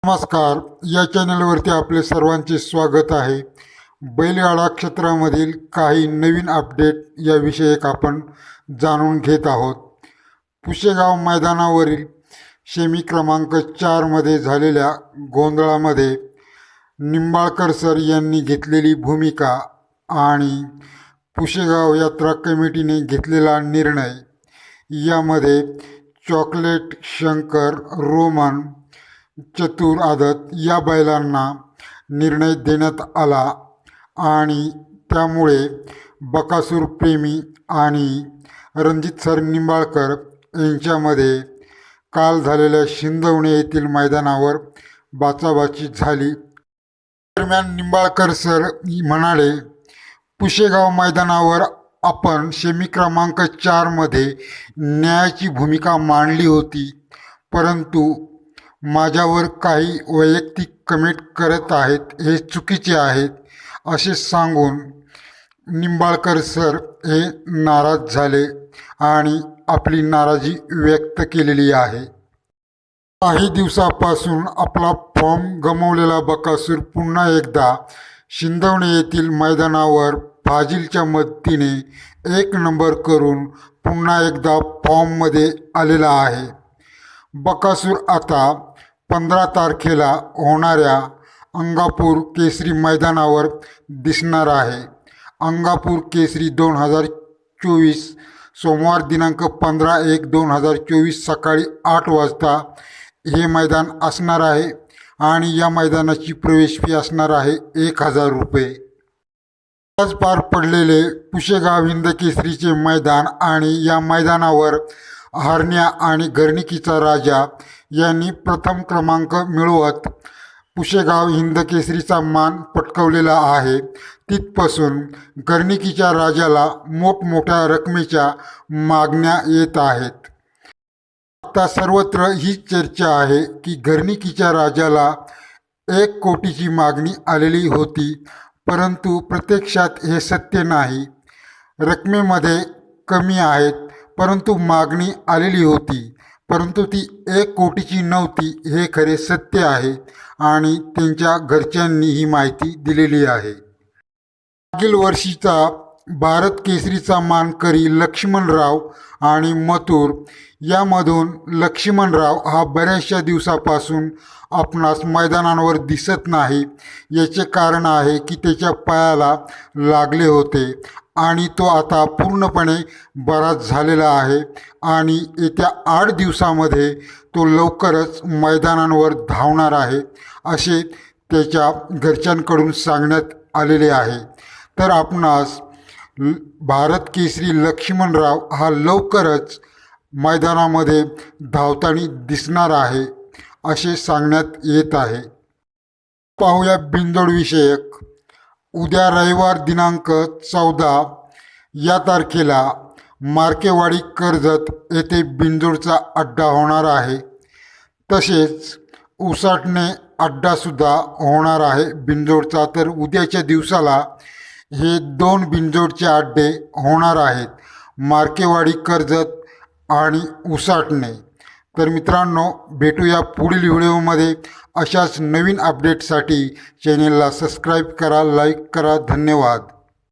नमस्कार. या चॅनलवरती आपले सर्वांचे स्वागत आहे. बैलगाडा क्षेत्रामधील काही नवीन अपडेट याविषयक आपण जाणून घेत आहोत. पुशेगाव मैदानावरील शेमी क्रमांक 4मध्ये झालेल्या गोंधळामध्ये निंबाळकर सर यांनी घेतलेली भूमिका आणि पुशेगाव यात्रा कमिटीने घेतलेला निर्णय यामध्ये चॉकलेट, शंकर, रोमन, चतुर आदत या बैलांना निर्णय देण्यात आला आणि त्यामुळे बकासूर प्रेमी आणि रणजित सर निंबाळकर यांच्यामध्ये काल झालेल्या शिंदवणे येथील मैदानावर बाचाबाची झाली. दरम्यान निंबाळकर सर म्हणाले, पुशेगाव मैदानावर आपण शेमी क्रमांक 4मध्ये न्यायाची भूमिका मांडली होती, परंतु माझ्यावर काही वैयक्तिक कमेंट करत आहेत, हे चुकीचे आहेत असे सांगून निंबाळकर सर हे नाराज झाले आणि आपली नाराजी व्यक्त केलेली आहे. काही दिवसापासून आपला फॉर्म गमावलेला बकासूर पुन्हा एकदा शिंदवणे येथील मैदानावर फाजिलच्या मदतीने 1 नंबर करून पुन्हा एकदा फॉर्ममध्ये आलेला आहे. बकासूर आता 15 तारखेला होणाऱ्या अंगापूर केसरी मैदानावर दिसणार आहे. अंगापूर केसरी 2024 सोमवार दिनांक 15/1/2024 सकाळी 8 वाजता हे मैदान असणार आहे आणि या मैदानाची प्रवेश फी असणार आहे 1000 रुपये. आज पार पडलेले पुशेगाव हिंद केसरीचे मैदान आणि या मैदानावर हरण्या आणि गर्णिकीचा राजा यांनी प्रथम क्रमांक मिळवत पुशेगाव हिंद केसरीचा मान पटकावलेला आहे. तिथपासून गर्णिकीच्या राजाला मोठमोठ्या रकमेच्या मागण्या येत आहेत. आता सर्वत्र ही चर्चा आहे की गर्णिकीच्या राजाला 1 कोटीची मागणी आलेली होती, परंतु प्रत्यक्षात हे सत्य नाही. रकमेमध्ये कमी आहेत, परंतु मागणी आलेली होती, परंतु ती 1 कोटीची नव्हती हे खरे सत्य आहे आणि त्यांच्या घरच्यांनी ही माहिती दिलेली आहे. मागील वर्षीचा भारत केसरीचा मानकरी लक्ष्मणराव आणि मथुर यामधून लक्ष्मणराव हा बऱ्याचशा दिवसापासून आपणास मैदानांवर दिसत नाही. याचे कारण आहे की त्याच्या पायाला लागले होते आणि तो आता पूर्णपणे बरा झालेला आहे आणि येत्या 8 दिवसामध्ये तो लवकरच मैदानांवर धावणार आहे असे त्याच्या घरच्यांकडून सांगण्यात आलेले आहे. तर आपणास भारत केसरी लक्ष्मणराव हा लवकरच मैदानामध्ये धावताना दिसणार आहे असे सांगण्यात येत आहे. पाहूया बिनजोडविषयक. उद्या रविवार दिनांक 14 या तारखेला मार्केवाडी कर्जत येथे बिनजोडचा अड्डा होणार आहे. तसेच उसाटणे अड्डासुद्धा होणार आहे बिनजोडचा. तर उद्याच्या दिवसाला हे 2 बिनजोडचे अड्डे होणार आहेत, मार्केवाडी कर्जत आणि उसाटणे. तर मित्रांनो, भेटूया पुढील व्हिडिओमध्ये. अशाच नवीन अपडेटसाठी चॅनेलला सबस्क्राईब करा, लाईक करा. धन्यवाद.